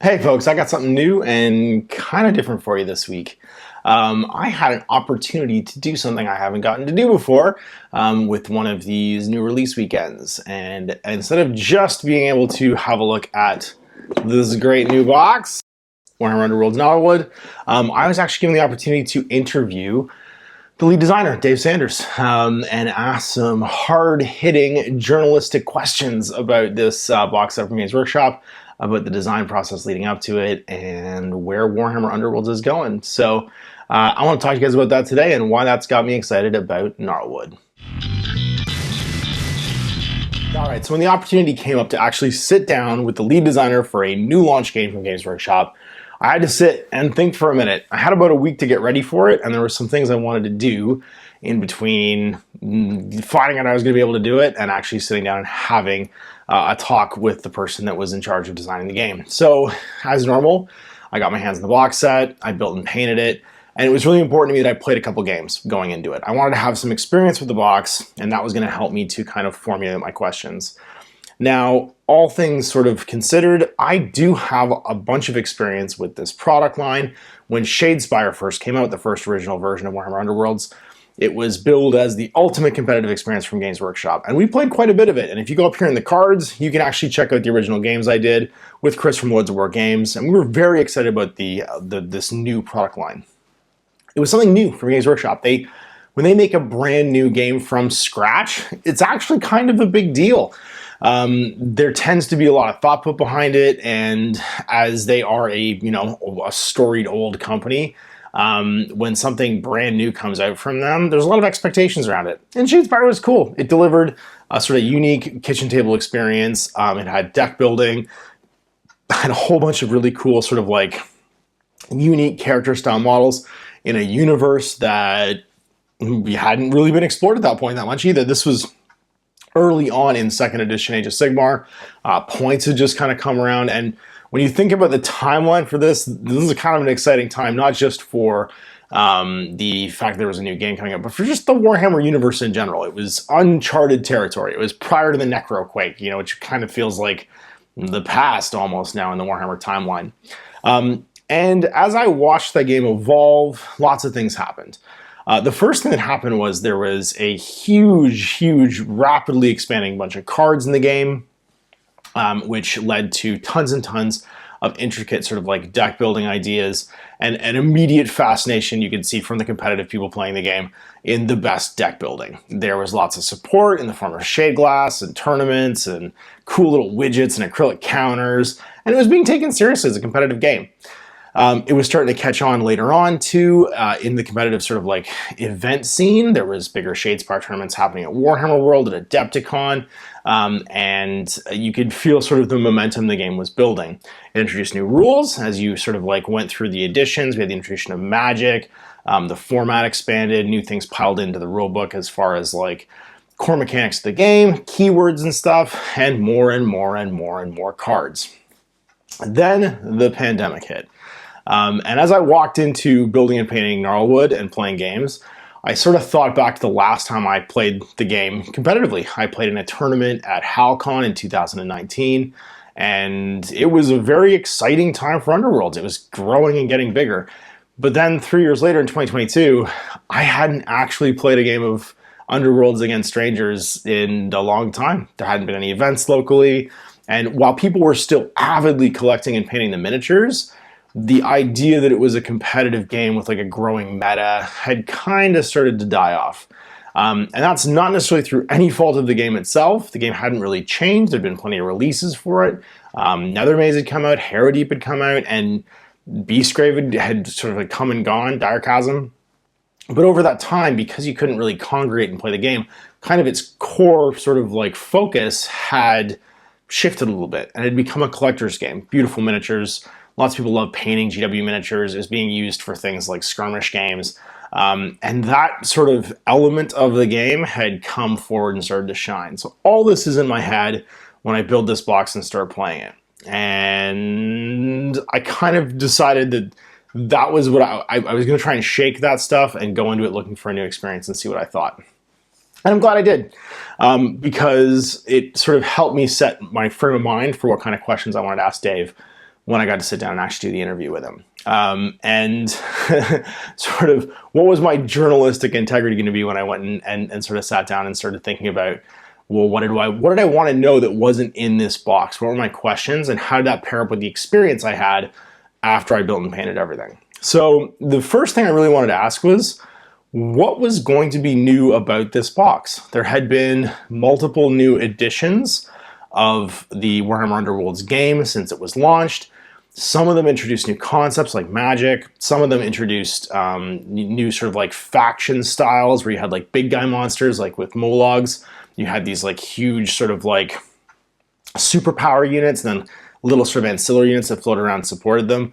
Hey folks, I got something new and kind of different for you this week. I had an opportunity to do something I haven't gotten to do before with one of these new release weekends. And instead of just being able to have a look at this great new box, Warhammer Underworlds Gnarlwood, I was actually given the opportunity to interview the lead designer, Dave Sanders, and ask some hard-hitting journalistic questions about this box set from Games Workshop, about the design process leading up to it, and where Warhammer Underworlds is going. So I want to talk to you guys about that today and why that's got me excited about Gnarlwood. Alright, so when the opportunity came up to actually sit down with the lead designer for a new launch game from Games Workshop, I had to sit and think for a minute. I had about a week to get ready for it, and there were some things I wanted to do in between finding out I was going to be able to do it and actually sitting down and having a talk with the person that was in charge of designing the game. So, as normal, I got my hands on the box set, I built and painted it, and it was really important to me that I played a couple games going into it. I wanted to have some experience with the box, and that was going to help me to kind of formulate my questions. Now, all things sort of considered, I do have a bunch of experience with this product line. When Shadespire first came out, the first original version of Warhammer Underworlds, it was billed as the ultimate competitive experience from Games Workshop, and we played quite a bit of it. And if you go up here in the cards, you can actually check out the original games I did with Chris from Lords of War Games, and we were very excited about this new product line. It was something new from Games Workshop. When they make a brand new game from scratch, it's actually kind of a big deal. There tends to be a lot of thought put behind it, and as they are a storied old company, when something brand new comes out from them, there's a lot of expectations around it. And Shadespire was cool. It delivered a sort of unique kitchen table experience. It had deck building, had a whole bunch of really cool sort of like unique character style models in a universe that we hadn't really been explored at that point that much either. This was early on in second edition Age of Sigmar. Points had just kind of come around, and when you think about the timeline for this is a kind of an exciting time, not just for the fact that there was a new game coming up, but for just the Warhammer universe in general. It was uncharted territory. It was prior to the Necroquake, which kind of feels like the past almost now in the Warhammer timeline. And as I watched that game evolve, lots of things happened. The first thing that happened was there was a huge, rapidly expanding bunch of cards in the game, which led to tons and tons of intricate sort of like deck building ideas and an immediate fascination you could see from the competitive people playing the game in the best deck building. There was lots of support in the form of shade glass and tournaments and cool little widgets and acrylic counters, and it was being taken seriously as a competitive game. It was starting to catch on later on too in the competitive sort of like event scene. There was bigger Shadespire tournaments happening at Warhammer World, at Adepticon, and you could feel sort of the momentum the game was building. It introduced new rules as you sort of like went through the editions. We had the introduction of magic, the format expanded, new things piled into the rulebook as far as like core mechanics of the game, keywords and stuff, and more cards. Then the pandemic hit. And as I walked into building and painting Gnarlwood and playing games, I sort of thought back to the last time I played the game competitively. I played in a tournament at HalCon in 2019, and it was a very exciting time for Underworlds. It was growing and getting bigger. But then 3 years later in 2022, I hadn't actually played a game of Underworlds against strangers in a long time. There hadn't been any events locally, and while people were still avidly collecting and painting the miniatures, the idea that it was a competitive game with like a growing meta had kind of started to die off. And that's not necessarily through any fault of the game itself. The game hadn't really changed. There'd been plenty of releases for it. Nethermaze had come out, Harrowdeep had come out, and Beastgrave had sort of like come and gone, Dire Chasm. But over that time, because you couldn't really congregate and play the game, kind of its core sort of like focus had shifted a little bit, and it had become a collector's game. Beautiful miniatures. Lots of people love painting GW miniatures. Is being used for things like skirmish games. And that sort of element of the game had come forward and started to shine. So all this is in my head when I build this box and start playing it. And I kind of decided that that was what I was going to try and shake that stuff and go into it looking for a new experience and see what I thought. And I'm glad I did, because it sort of helped me set my frame of mind for what kind of questions I wanted to ask Dave when I got to sit down and actually do the interview with him. And sort of what was my journalistic integrity going to be when I went and sort of sat down and started thinking about, well, what did I want to know that wasn't in this box? What were my questions, and how did that pair up with the experience I had after I built and painted everything? So the first thing I really wanted to ask was, what was going to be new about this box? There had been multiple new editions of the Warhammer Underworlds game since it was launched. Some of them introduced new concepts like magic. Some of them introduced new sort of like faction styles where you had like big guy monsters, like with Mologs. You had these like huge sort of like superpower units, and then little sort of ancillary units that floated around and supported them.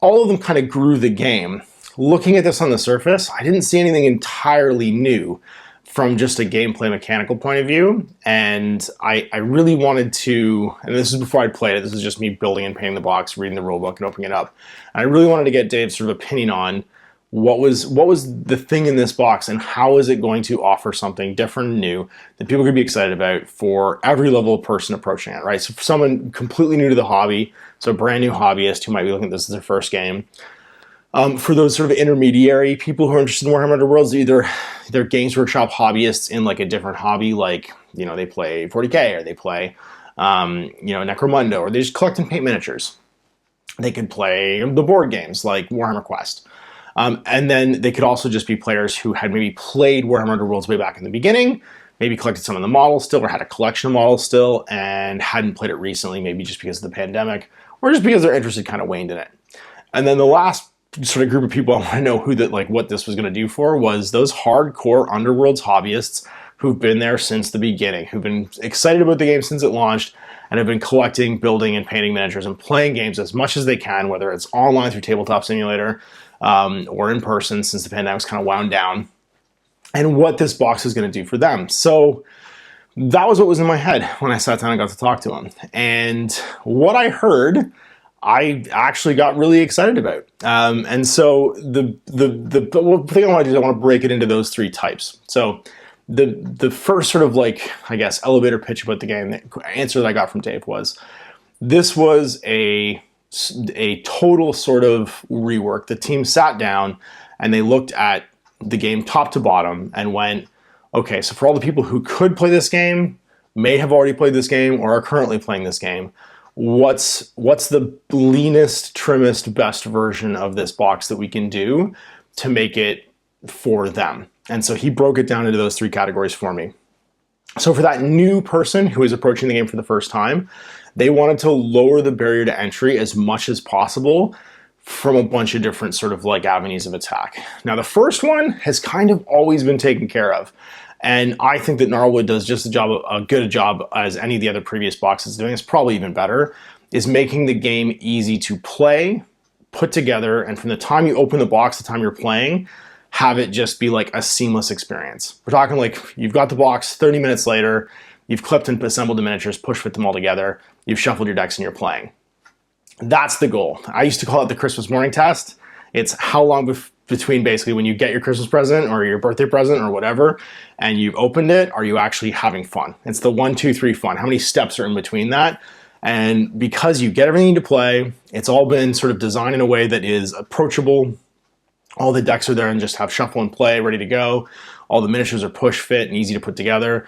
All of them kind of grew the game. Looking at this on the surface, I didn't see anything entirely new from just a gameplay mechanical point of view. And I really wanted to, and this is before I'd played it, this is just me building and painting the box, reading the rulebook and opening it up. And I really wanted to get Dave's sort of opinion on what was the thing in this box, and how is it going to offer something different and new that people could be excited about for every level of person approaching it, right? So for someone completely new to the hobby, so a brand new hobbyist who might be looking at this as their first game, for those sort of intermediary people who are interested in Warhammer Underworlds, they're Games Workshop hobbyists in like a different hobby, like, you know, they play 40K, or they play, Necromundo, or they just collect and paint miniatures. They could play the board games like Warhammer Quest. And then they could also just be players who had maybe played Warhammer Underworlds way back in the beginning, maybe collected some of the models still, or had a collection of models still, and hadn't played it recently, maybe just because of the pandemic, or just because their interest had kind of waned in it. And then the last sort of group of people I want to know what this was going to do for was those hardcore Underworlds hobbyists who've been there since the beginning, who've been excited about the game since it launched, and have been collecting, building, and painting miniatures and playing games as much as they can, whether it's online through Tabletop Simulator or in person since the pandemic's kind of wound down, and what this box is going to do for them. So that was what was in my head when I sat down and got to talk to him. And what I heard, I actually got really excited about. And so the thing I want to do is I want to break it into those three types. So the first sort of like, I guess, elevator pitch about the game, the answer that I got from Dave was, this was a total sort of rework. The team sat down and they looked at the game top to bottom and went, okay, so for all the people who could play this game, may have already played this game, or are currently playing this game, what's the leanest, trimmest, best version of this box that we can do to make it for them? And so he broke it down into those three categories for me. So for that new person who is approaching the game for the first time, they wanted to lower the barrier to entry as much as possible from a bunch of different sort of like avenues of attack. Now the first one has kind of always been taken care of. And I think that Gnarlwood does just a good job as any of the other previous boxes doing. It's probably even better, is making the game easy to play, put together, and from the time you open the box, the time you're playing, have it just be like a seamless experience. We're talking like you've got the box, 30 minutes later, you've clipped and assembled the miniatures, push fit them all together, you've shuffled your decks and you're playing. That's the goal. I used to call it the Christmas morning test. It's how long between basically when you get your Christmas present or your birthday present or whatever, and you've opened it, are you actually having fun? It's the 1, 2, 3 fun. How many steps are in between that? And because you get everything to play, it's all been sort of designed in a way that is approachable. All the decks are there and just have shuffle and play ready to go. All the miniatures are push fit and easy to put together,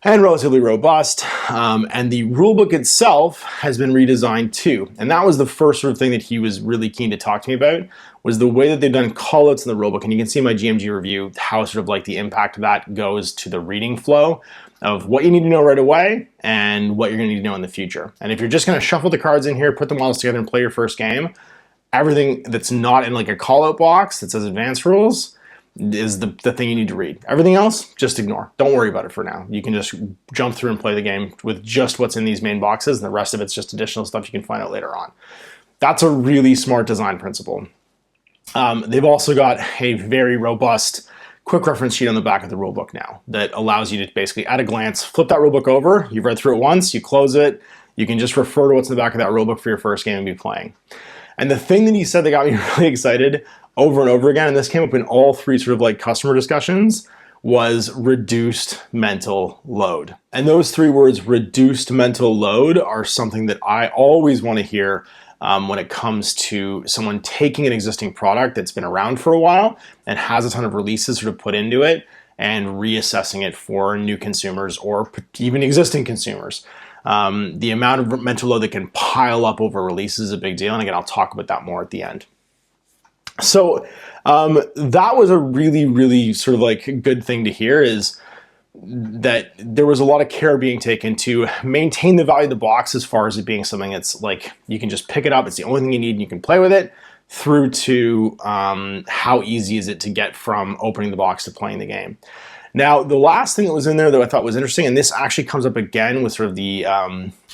and relatively robust. And the rulebook itself has been redesigned too. And that was the first sort of thing that he was really keen to talk to me about, was the way that they've done callouts in the rulebook. And you can see in my GMG review how sort of like the impact of that goes to the reading flow of what you need to know right away and what you're gonna need to know in the future. And if you're just gonna shuffle the cards in here, put them all together and play your first game, everything that's not in like a callout box that says advanced rules is the thing you need to read. Everything else, just ignore. Don't worry about it for now. You can just jump through and play the game with just what's in these main boxes, and the rest of it's just additional stuff you can find out later on. That's a really smart design principle. They've also got a very robust quick reference sheet on the back of the rulebook now that allows you to basically at a glance flip that rulebook over. You've read through it once, you close it, you can just refer to what's in the back of that rulebook for your first game and be playing. And the thing that he said that got me really excited over and over again, and this came up in all three sort of like customer discussions, was reduced mental load. And those three words, reduced mental load, are something that I always want to hear when it comes to someone taking an existing product that's been around for a while and has a ton of releases sort of put into it and reassessing it for new consumers or even existing consumers. The amount of mental load that can pile up over releases is a big deal. And again, I'll talk about that more at the end. So that was a really, really sort of like good thing to hear, is that there was a lot of care being taken to maintain the value of the box, as far as it being something that's like you can just pick it up, it's the only thing you need and you can play with it, through to how easy is it to get from opening the box to playing the game. Now, the last thing that was in there that I thought was interesting, and this actually comes up again with sort of the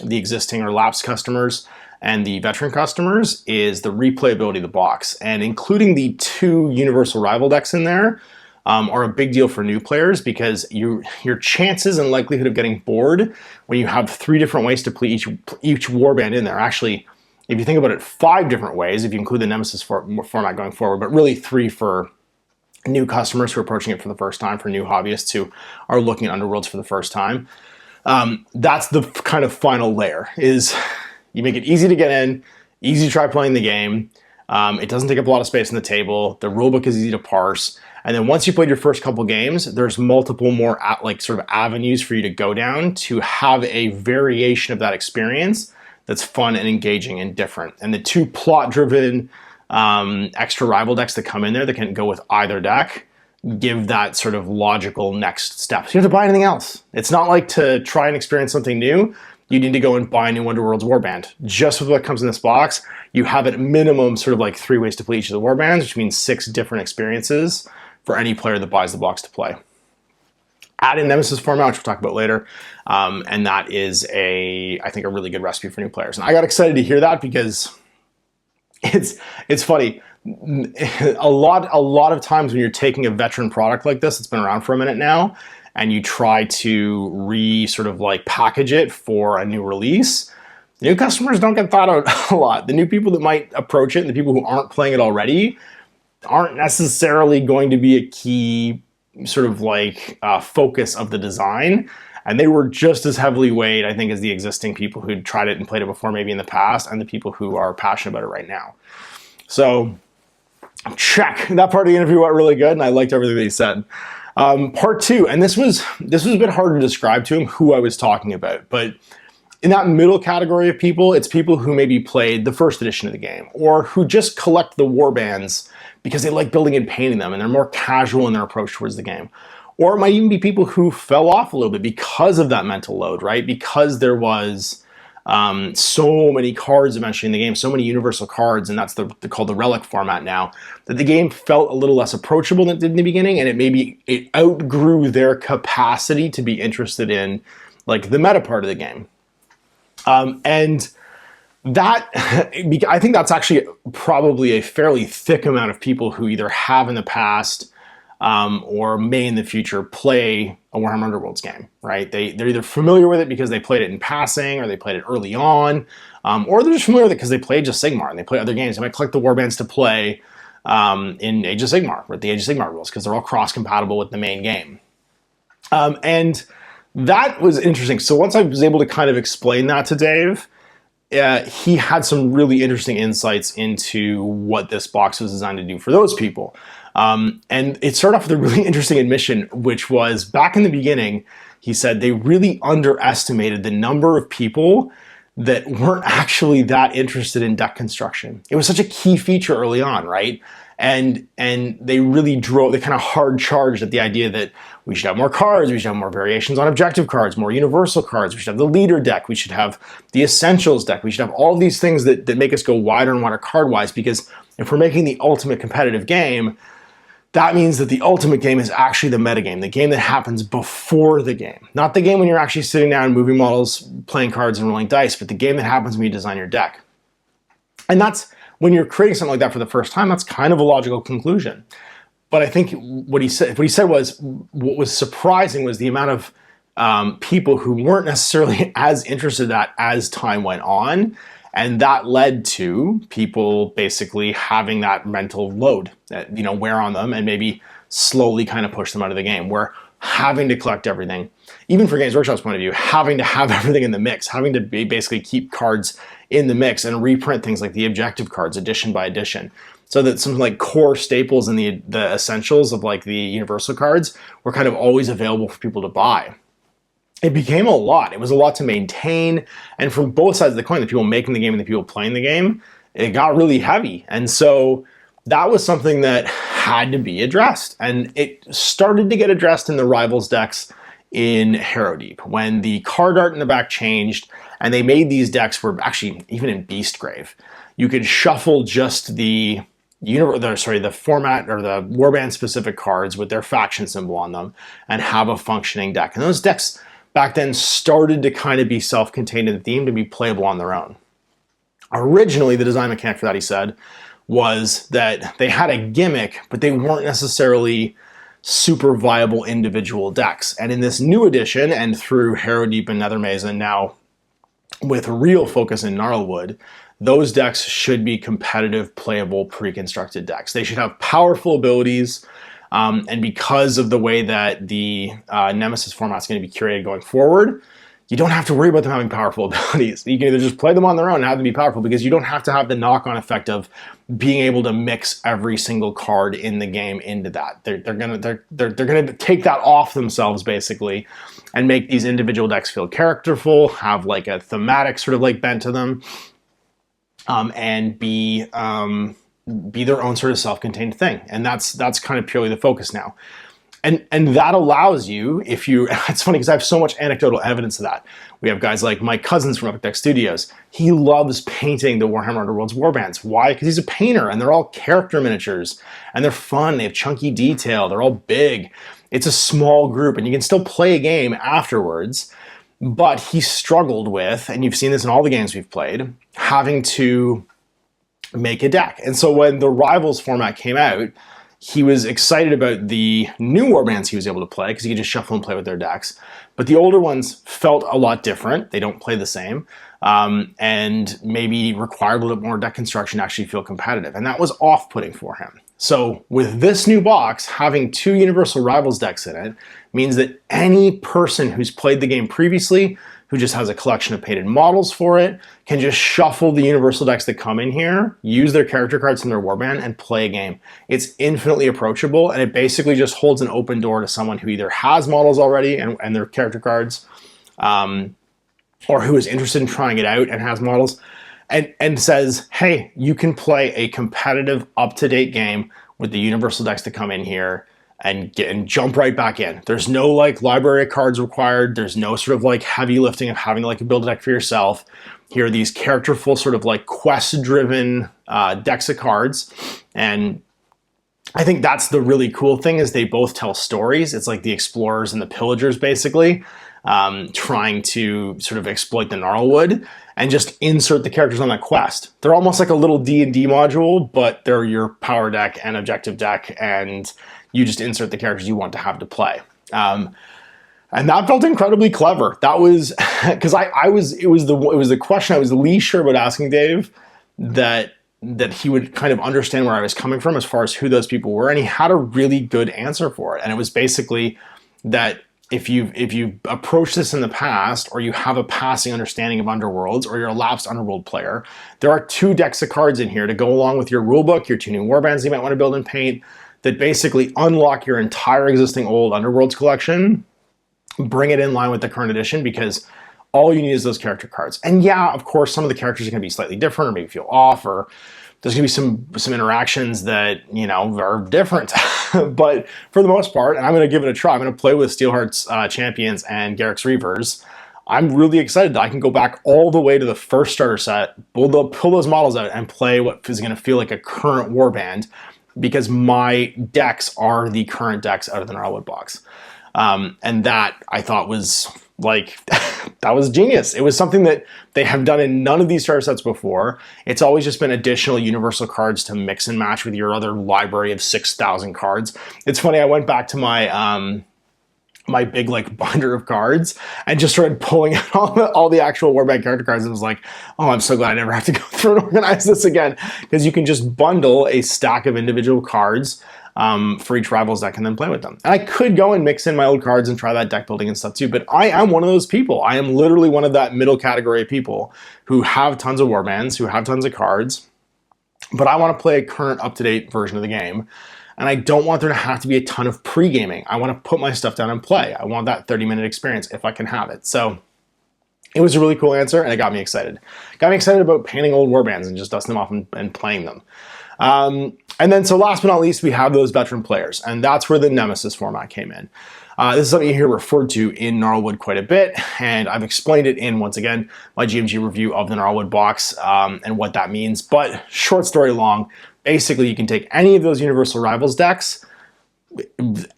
existing or lapsed customers and the veteran customers, is the replayability of the box. And including the 2 universal rival decks in there are a big deal for new players, because your chances and likelihood of getting bored when you have 3 different ways to play each warband in there. Actually, if you think about it, 5 different ways, if you include the Nemesis format going forward, but really 3 for new customers who are approaching it for the first time, for new hobbyists who are looking at Underworlds for the first time. That's the kind of final layer, is you make it easy to get in, easy to try playing the game. It doesn't take up a lot of space on the table. The rulebook is easy to parse. And then once you played your first couple games, there's multiple more sort of avenues for you to go down to have a variation of that experience that's fun and engaging and different. And the 2 plot-driven extra rival decks that come in there that can go with either deck give that sort of logical next step. So you don't have to buy anything else. It's not like to try and experience something new, you need to go and buy a new Underworlds warband. Just with what comes in this box, you have at minimum sort of like 3 ways to play each of the warbands, which means 6 different experiences for any player that buys the box to play. Add in Nemesis format, which we'll talk about later, and that is I think a really good recipe for new players. And I got excited to hear that, because it's funny. A lot of times when you're taking a veteran product like this that's been around for a minute now, and you try to sort of like package it for a new release, new customers don't get thought out a lot. The new people that might approach it, and the people who aren't playing it already, aren't necessarily going to be a key sort of like focus of the design. And they were just as heavily weighed, I think, as the existing people who'd tried it and played it before, maybe in the past, and the people who are passionate about it right now. So check. That part of the interview went really good, and I liked everything that he said. Part 2, and this was a bit hard to describe to him who I was talking about, but in that middle category of people, it's people who maybe played the first edition of the game, or who just collect the warbands because they like building and painting them, and they're more casual in their approach towards the game. Or it might even be people who fell off a little bit because of that mental load, right? Because there was so many cards eventually in the game, so many universal cards, and that's called the relic format now, that the game felt a little less approachable than it did in the beginning, and it outgrew their capacity to be interested in like the meta part of the game. And that, I think that's actually probably a fairly thick amount of people who either have in the past or may in the future play a Warhammer Underworlds game, right? They're either familiar with it because they played it in passing, or they played it early on, or they're just familiar with it because they played Age of Sigmar and they play other games. They might collect the warbands to play in Age of Sigmar, with the Age of Sigmar rules, because they're all cross-compatible with the main game. And that was interesting. So once I was able to kind of explain that to Dave, he had some really interesting insights into what this box was designed to do for those people. And it started off with a really interesting admission, which was back in the beginning, he said they really underestimated the number of people that weren't actually that interested in deck construction. It was such a key feature early on, right? And they really they kind of hard charged at the idea that we should have more cards, we should have more variations on objective cards, more universal cards, we should have the leader deck, we should have the essentials deck, we should have all of these things that make us go wider and wider card-wise, because if we're making the ultimate competitive game, that means that the ultimate game is actually the metagame, the game that happens before the game. Not the game when you're actually sitting down, moving models, playing cards, and rolling dice, but the game that happens when you design your deck. And that's, when you're creating something like that for the first time, that's kind of a logical conclusion. But I think what he said was, what was surprising was the amount of people who weren't necessarily as interested in that as time went on. And that led to people basically having that mental load that, wear on them and maybe slowly kind of push them out of the game. Where having to collect everything, even for Games Workshop's point of view, having to have everything in the mix, having to basically keep cards in the mix and reprint things like the objective cards edition by edition, so that some like core staples and the essentials of like the universal cards were kind of always available for people to buy. It became a lot. It was a lot to maintain, and from both sides of the coin, the people making the game and the people playing the game, it got really heavy. And so that was something that had to be addressed, and it started to get addressed in the Rivals decks in Harrow Deep when the card art in the back changed, and they made these decks where actually even in Beastgrave, you could shuffle just the format or the warband specific cards with their faction symbol on them and have a functioning deck. And those decks back then started to kind of be self-contained in the theme, to be playable on their own. Originally, the design mechanic for that, he said, was that they had a gimmick, but they weren't necessarily super viable individual decks. And in this new edition, and through Harrow Deep and Nethermaze, and now with real focus in Gnarlwood, those decks should be competitive, playable, pre-constructed decks. They should have powerful abilities, and because of the way that the Nemesis format is going to be curated going forward, you don't have to worry about them having powerful abilities. You can either just play them on their own and have them be powerful, because you don't have to have the knock-on effect of being able to mix every single card in the game into that. They're gonna take that off themselves basically, and make these individual decks feel characterful, have like a thematic sort of like bent to them, and be their own sort of self-contained thing. And that's kind of purely the focus now. And that allows you, if you, it's funny because I have so much anecdotal evidence of that. We have guys like Mike Cousins from Epic Deck Studios. He loves painting the Warhammer Underworlds warbands. Why? Because he's a painter, and they're all character miniatures, and they're fun, they have chunky detail, they're all big. It's a small group, and you can still play a game afterwards, but he struggled with, and you've seen this in all the games we've played, having to make a deck. And so when the Rivals format came out, he was excited about the new warbands he was able to play, because he could just shuffle and play with their decks. But the older ones felt a lot different. They don't play the same, and maybe required a little bit more deck construction to actually feel competitive. And that was off-putting for him. So with this new box, having 2 Universal Rivals decks in it means that any person who's played the game previously, who just has a collection of painted models for it, can just shuffle the Universal decks that come in here, use their character cards from their warband, and play a game. It's infinitely approachable, and it basically just holds an open door to someone who either has models already and their character cards, or who is interested in trying it out and has models, and says, hey, you can play a competitive, up-to-date game with the Universal decks that come in here, and jump right back in. There's no like library of cards required. There's no sort of like heavy lifting of having to like build a deck for yourself. Here are these characterful sort of like quest-driven decks of cards. And I think that's the really cool thing, is they both tell stories. It's like the explorers and the pillagers basically, trying to sort of exploit the Gnarlwood and just insert the characters on that quest. They're almost like a little D&D module, but they're your power deck and objective deck, and you just insert the characters you want to have to play. And that felt incredibly clever. That was, because it was the question I was the least sure about asking Dave, that he would kind of understand where I was coming from as far as who those people were, and he had a really good answer for it. And it was basically that if you've approached this in the past, or you have a passing understanding of Underworlds, or you're a lapsed Underworld player, there are 2 decks of cards in here to go along with your rulebook, your 2 new warbands you might want to build and paint, that basically unlock your entire existing old Underworlds collection, bring it in line with the current edition, because all you need is those character cards. And yeah, of course, some of the characters are going to be slightly different, or maybe feel off, or there's going to be some interactions that, you know, are different. But for the most part, and I'm going to give it a try, I'm going to play with Steelheart's Champions and Garrick's Reavers. I'm really excited that I can go back all the way to the first starter set, pull those models out, and play what is going to feel like a current warband, because my decks are the current decks out of the Gnarlwood box. And that, I thought, was like, that was genius. It was something that they have done in none of these starter sets before. It's always just been additional universal cards to mix and match with your other library of 6,000 cards. It's funny, I went back to my my big like binder of cards and just started pulling out all the actual warband character cards, and was like, oh, I'm so glad I never have to go through and organize this again, because you can just bundle a stack of individual cards for each Rivals deck and then play with them. And I could go and mix in my old cards and try that deck building and stuff too, but I am one of those people. I am literally one of that middle category of people who have tons of warbands, who have tons of cards, but I want to play a current up-to-date version of the game. And I don't want there to have to be a ton of pre-gaming. I want to put my stuff down and play. I want that 30-minute experience if I can have it. So it was a really cool answer, and it got me excited. Got me excited about painting old warbands and just dusting them off and playing them. And then, so last but not least, we have those veteran players, and that's where the Nemesis format came in. This is something you hear referred to in Gnarlwood quite a bit, and I've explained it in, once again, my GMG review of the Gnarlwood box and what that means. But short story long, basically you can take any of those Universal Rivals decks,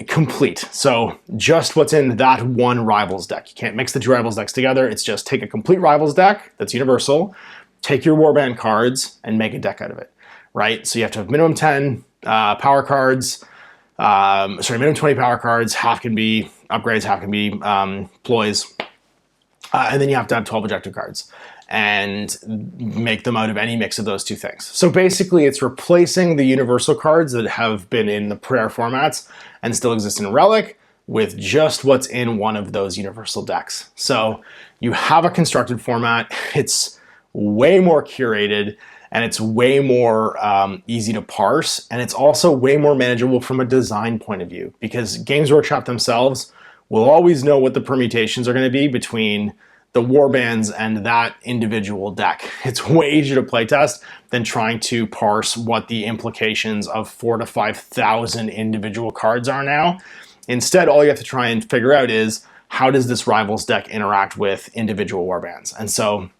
complete. So just what's in that one Rivals deck. You can't mix the two Rivals decks together. It's just take a complete Rivals deck that's Universal, take your warband cards, and make a deck out of it, right? So you have to have minimum 10 power cards, minimum 20 power cards, half can be upgrades, half can be ploys, and then you have to have 12 objective cards and make them out of any mix of those two things. So basically it's replacing the Universal cards that have been in the prior formats and still exist in Relic with just what's in one of those Universal decks. So you have a constructed format, it's way more curated, and it's way more easy to parse, and it's also way more manageable from a design point of view, because Games Workshop themselves will always know what the permutations are going to be between the warbands and that individual deck. It's way easier to playtest than trying to parse what the implications of 4,000 to 5,000 individual cards are now. Instead, all you have to try and figure out is, how does this Rivals deck interact with individual warbands? And so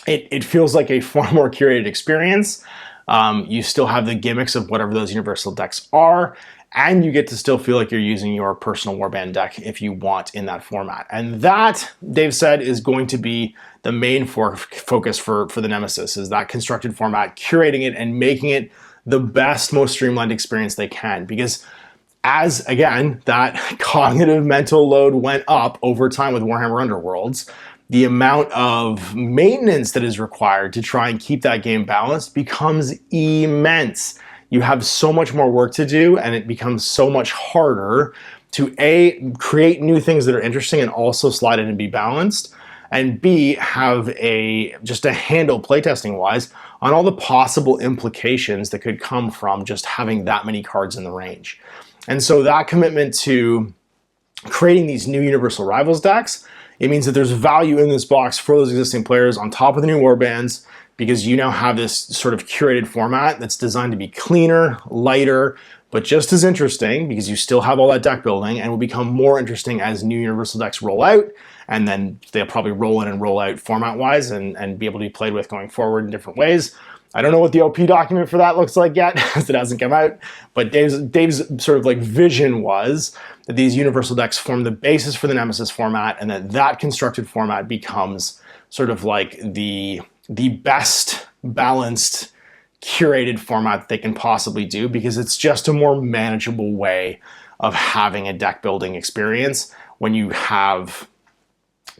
it feels like a far more curated experience. You still have the gimmicks of whatever those Universal decks are, and you get to still feel like you're using your personal warband deck if you want in that format. And that, Dave said, is going to be the main focus for the Nemesis, is that constructed format, curating it and making it the best, most streamlined experience they can. Because as, again, that cognitive mental load went up over time with Warhammer Underworlds, the amount of maintenance that is required to try and keep that game balanced becomes immense. You have so much more work to do, and it becomes so much harder to A, create new things that are interesting and also slide in and be balanced, and B, have just a handle playtesting wise on all the possible implications that could come from just having that many cards in the range. And so that commitment to creating these new Universal Rivals decks, it means that there's value in this box for those existing players on top of the new warbands, because you now have this sort of curated format that's designed to be cleaner, lighter, but just as interesting, because you still have all that deck building, and will become more interesting as new Universal decks roll out, and then they'll probably roll in and roll out format-wise and be able to be played with going forward in different ways. I don't know what the OP document for that looks like yet, because it hasn't come out, but Dave's sort of like vision was that these Universal decks form the basis for the Nemesis format, and that constructed format becomes sort of like the best balanced, curated format that they can possibly do, because it's just a more manageable way of having a deck building experience when you have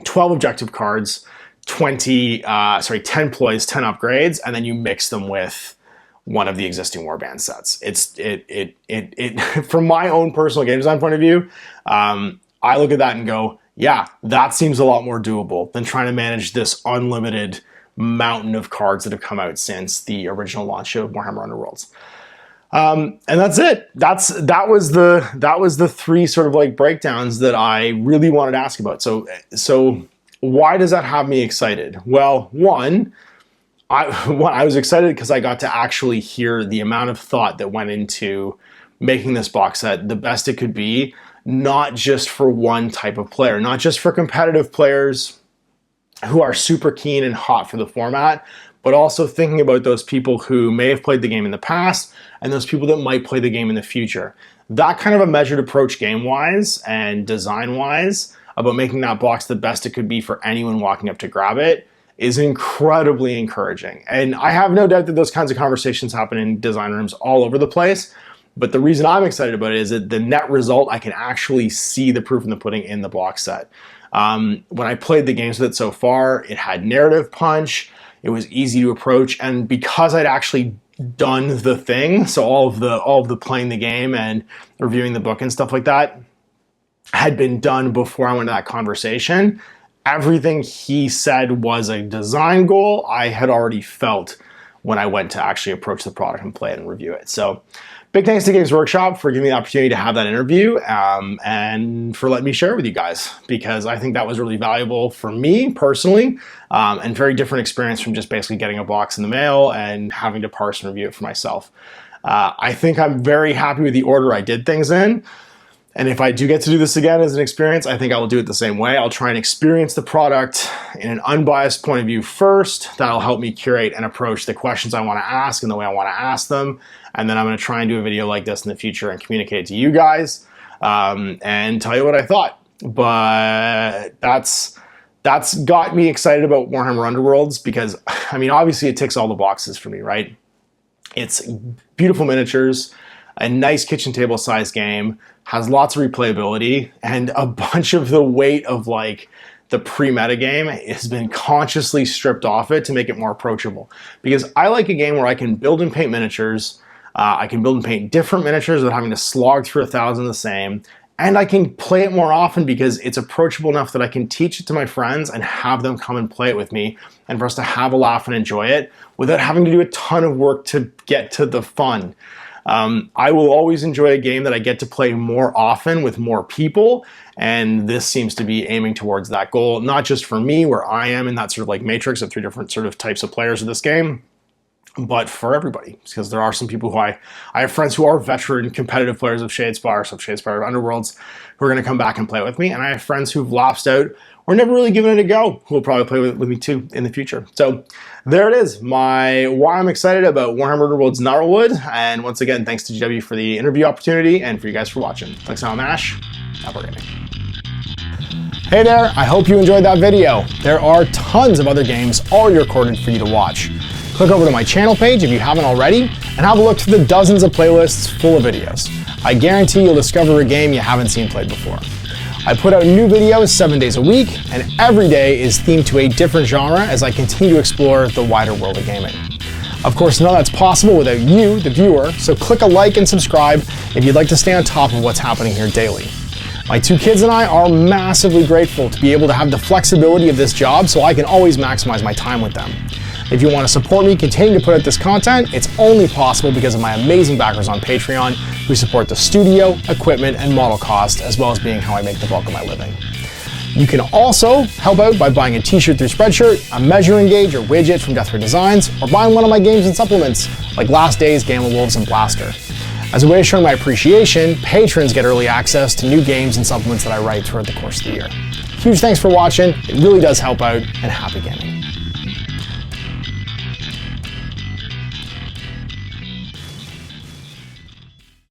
12 objective cards, 10 ploys, 10 upgrades, and then you mix them with one of the existing warband sets. From my own personal game design point of view, I look at that and go, yeah, that seems a lot more doable than trying to manage this unlimited mountain of cards that have come out since the original launch of Warhammer Underworlds. And that's it. That was the three sort of like breakdowns that I really wanted to ask about. So why does that have me excited? Well, one, I was excited because I got to actually hear the amount of thought that went into making this box set the best it could be, not just for one type of player, not just for competitive players who are super keen and hot for the format, but also thinking about those people who may have played the game in the past and those people that might play the game in the future. That kind of a measured approach game-wise and design-wise about making that box the best it could be for anyone walking up to grab it is incredibly encouraging. And I have no doubt that those kinds of conversations happen in design rooms all over the place. But the reason I'm excited about it is that the net result, I can actually see the proof in the pudding in the box set. When I played the games with it so far, it had narrative punch, it was easy to approach, and because I'd actually done the thing. So all of the playing the game and reviewing the book and stuff like that had been done before I went to that conversation. Everything he said was a design goal I had already felt when I went to actually approach the product and play it and review it. So big thanks to Games Workshop for giving me the opportunity to have that interview and for letting me share it with you guys, because I think that was really valuable for me personally, and very different experience from just basically getting a box in the mail and having to parse and review it for myself. I think I'm very happy with the order I did things in. And if I do get to do this again as an experience, I think I will do it the same way. I'll try and experience the product in an unbiased point of view first. That'll help me curate and approach the questions I want to ask and the way I want to ask them. And then I'm going to try and do a video like this in the future and communicate to you guys and tell you what I thought. But that's got me excited about Warhammer Underworlds because, I mean, obviously it ticks all the boxes for me, right? It's beautiful miniatures, a nice kitchen table size game, has lots of replayability, and a bunch of the weight of like the pre-meta game has been consciously stripped off it to make it more approachable. Because I like a game where I can build and paint miniatures, I can build and paint different miniatures without having to slog through 1,000 the same, and I can play it more often because it's approachable enough that I can teach it to my friends and have them come and play it with me, and for us to have a laugh and enjoy it without having to do a ton of work to get to the fun. I will always enjoy a game that I get to play more often with more people, and this seems to be aiming towards that goal, not just for me, where I am in that sort of like matrix of 3 different sort of types of players of this game, but for everybody, because there are some people who I have friends who are veteran competitive players of Shadespire, so Shadespire Underworlds, who are going to come back and play with me, and I have friends who've lapsed out or never really given it a go, who will probably play with me too in the future. So there it is, why I'm excited about Warhammer Underworlds Gnarlwood, and once again, thanks to GW for the interview opportunity and for you guys for watching. Thanks, I'm Ash. Wargaming. Hey there, I hope you enjoyed that video. There are tons of other games already recorded for you to watch. Click over to my channel page if you haven't already, and have a look through the dozens of playlists full of videos. I guarantee you'll discover a game you haven't seen played before. I put out new videos 7 days a week, and every day is themed to a different genre as I continue to explore the wider world of gaming. Of course, none of that's possible without you, the viewer, so click a like and subscribe if you'd like to stay on top of what's happening here daily. My 2 kids and I are massively grateful to be able to have the flexibility of this job so I can always maximize my time with them. If you want to support me continue to put out this content, it's only possible because of my amazing backers on Patreon who support the studio, equipment, and model cost, as well as being how I make the bulk of my living. You can also help out by buying a t-shirt through Spreadshirt, a measuring gauge or widget from Death Ray Designs, or buying one of my games and supplements like Last Days, Gamma Wolves, and Blaster. As a way of showing my appreciation, patrons get early access to new games and supplements that I write throughout the course of the year. Huge thanks for watching, it really does help out, and happy gaming.